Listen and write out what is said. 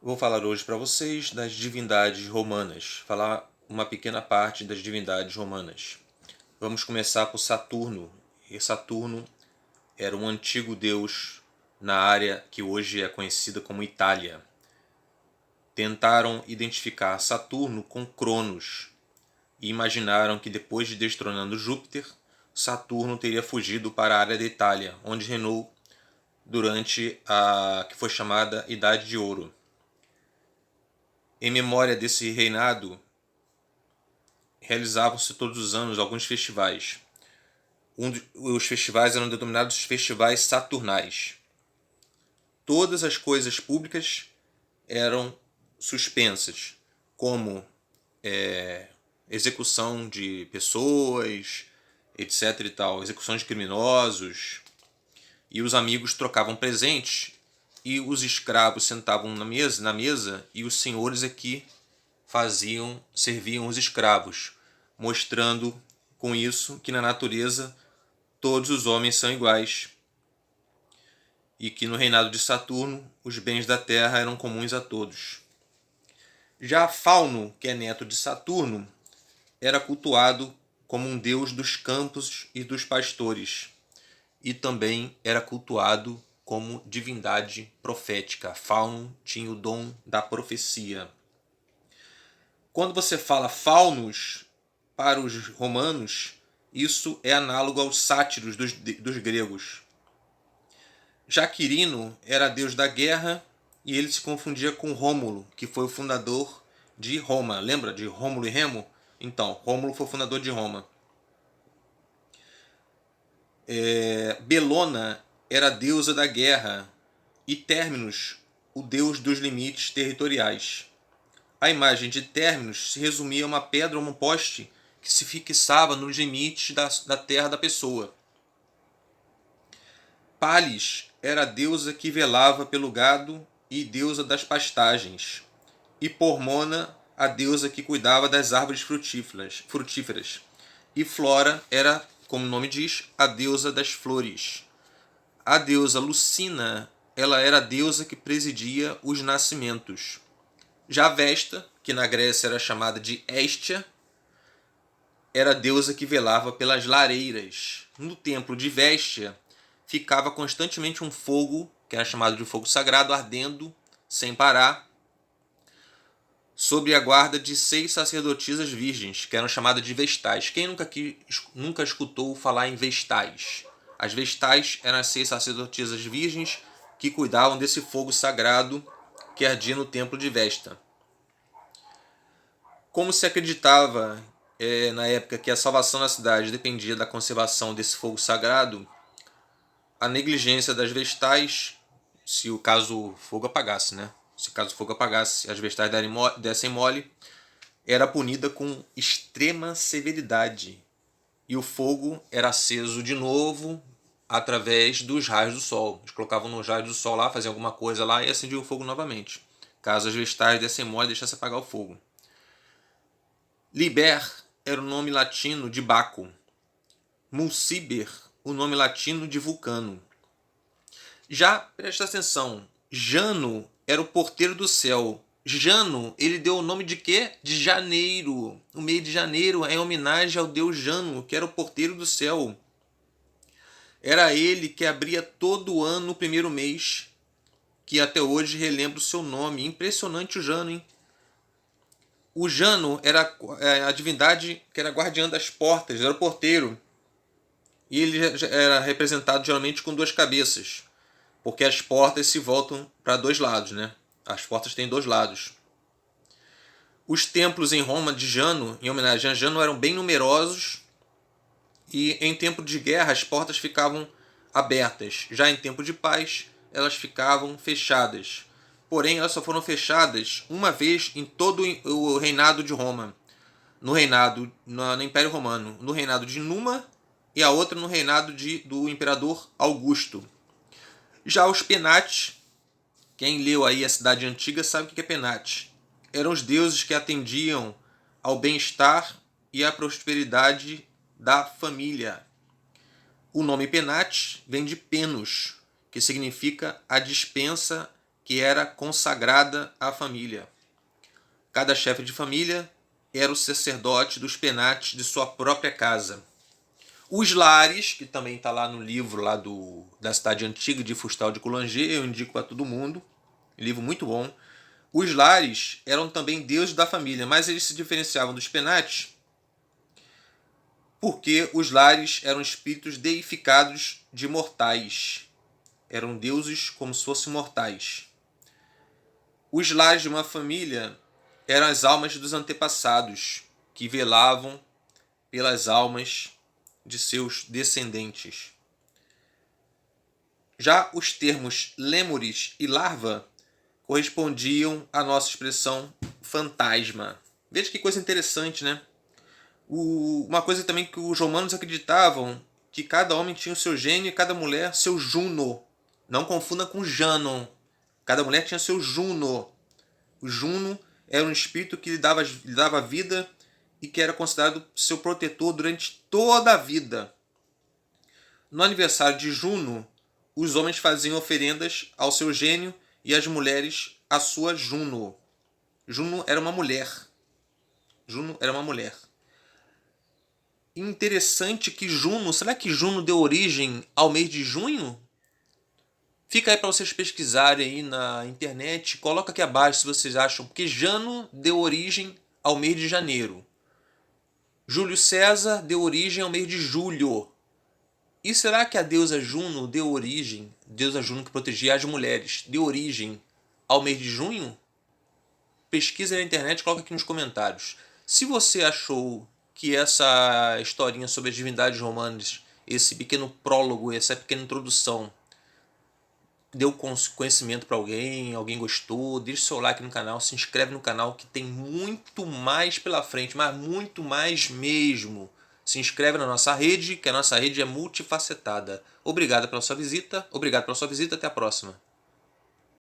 Vou falar hoje para vocês das divindades romanas, falar uma pequena parte das divindades romanas. Vamos começar por Saturno. E Saturno era um antigo deus na área que hoje é conhecida como Itália. Tentaram identificar Saturno com Cronos e imaginaram que depois de destronando Júpiter, Saturno teria fugido para a área da Itália, onde reinou durante a que foi chamada Idade de Ouro. Em memória desse reinado, realizavam-se todos os anos alguns festivais. Os festivais eram denominados festivais saturnais. Todas as coisas públicas eram suspensas, como execução de pessoas, etc. e tal, execução de criminosos. E os amigos trocavam presentes e os escravos sentavam na mesa e os senhores aqui serviam os escravos, mostrando com isso que na natureza todos os homens são iguais e que no reinado de Saturno os bens da terra eram comuns a todos. Já Fauno, que é neto de Saturno, era cultuado como um deus dos campos e dos pastores e também era cultuado como divindade profética. Fauno tinha o dom da profecia. Quando você fala faunos para os romanos, isso é análogo aos sátiros dos gregos. Já Quirino era deus da guerra e ele se confundia com Rômulo, que foi o fundador de Roma. Lembra de Rômulo e Remo? Então, Rômulo foi o fundador de Roma. Belona era a deusa da guerra e Terminus, o deus dos limites territoriais. A imagem de Terminus se resumia a uma pedra ou um poste que se fixava nos limites da terra da pessoa. Palis era a deusa que velava pelo gado e deusa das pastagens. E Pormona, a deusa que cuidava das árvores frutíferas. E Flora era, como o nome diz, a deusa das flores. A deusa Lucina, ela era a deusa que presidia os nascimentos. Já Vesta, que na Grécia era chamada de Hestia, era a deusa que velava pelas lareiras. No templo de Véstia ficava constantemente um fogo, que era chamado de fogo sagrado, ardendo sem parar, sob a guarda de 6 sacerdotisas virgens, que eram chamadas de vestais. Quem nunca escutou falar em vestais? As vestais eram as 6 sacerdotisas virgens que cuidavam desse fogo sagrado que ardia no templo de Vesta. Como se acreditava na época que a salvação da cidade dependia da conservação desse fogo sagrado, a negligência das vestais, se o caso fogo apagasse, né? Se caso o fogo apagasse, as vestais dessem mole, era punida com extrema severidade. E o fogo era aceso de novo através dos raios do sol. Eles colocavam nos raios do sol lá, faziam alguma coisa lá e acendiam o fogo novamente. Caso as vestais dessem mole, deixasse apagar o fogo. Liber era o nome latino de Baco. Mulciber, o nome latino de Vulcano. Já, presta atenção, Jano era o porteiro do céu. Jano, ele deu o nome de quê? De janeiro. O mês de janeiro é em homenagem ao deus Jano, que era o porteiro do céu. Era ele que abria todo ano o primeiro mês, que até hoje relembra o seu nome. Impressionante o Jano, hein? O Jano era a divindade que era guardiã das portas, era o porteiro. E ele era representado geralmente com 2 cabeças, porque as portas se voltam para 2 lados, né? As portas têm 2 lados. Os templos em Roma de Jano, em homenagem a Jano, eram bem numerosos e em tempo de guerra as portas ficavam abertas. Já em tempo de paz, elas ficavam fechadas. Porém, elas só foram fechadas uma vez em todo o reinado de Roma. No Império Romano, no reinado de Numa e a outra no reinado do imperador Augusto. Já os Penates, quem leu aí a Cidade Antiga sabe o que é Penate. Eram os deuses que atendiam ao bem-estar e à prosperidade da família. O nome Penate vem de Penos, que significa a dispensa que era consagrada à família. Cada chefe de família era o sacerdote dos penates de sua própria casa. Os lares, que também está lá no livro lá da Cidade Antiga de Fustal de Coulanger, eu indico para todo mundo, livro muito bom. Os lares eram também deuses da família, mas eles se diferenciavam dos penates porque os lares eram espíritos deificados de mortais. Eram deuses como se fossem mortais. Os lares de uma família eram as almas dos antepassados, que velavam pelas almas de seus descendentes. Já os termos lêmures e larva correspondiam à nossa expressão fantasma. Veja que coisa interessante, né? Uma coisa também que os romanos acreditavam, que cada homem tinha o seu gênio e cada mulher seu Juno. Não confunda com Janon. Cada mulher tinha seu Juno. O Juno era um espírito que lhe dava vida e que era considerado seu protetor durante toda a vida. No aniversário de Juno, os homens faziam oferendas ao seu gênio e as mulheres à sua Juno. Juno era uma mulher. Juno era uma mulher. Interessante que Juno, será que Juno deu origem ao mês de junho? Fica aí para vocês pesquisarem aí na internet, coloca aqui abaixo se vocês acham, porque Jano deu origem ao mês de janeiro. Júlio César deu origem ao mês de julho. E será que a deusa Juno deu origem, deusa Juno que protegia as mulheres, deu origem ao mês de junho? Pesquisa na internet, coloca aqui nos comentários. Se você achou que essa historinha sobre as divindades romanas, esse pequeno prólogo, essa pequena introdução, deu conhecimento para alguém gostou, deixa o seu like no canal, se inscreve no canal que tem muito mais pela frente, mas muito mais mesmo. Se inscreve na nossa rede, que a nossa rede é multifacetada. Obrigado pela sua visita, até a próxima.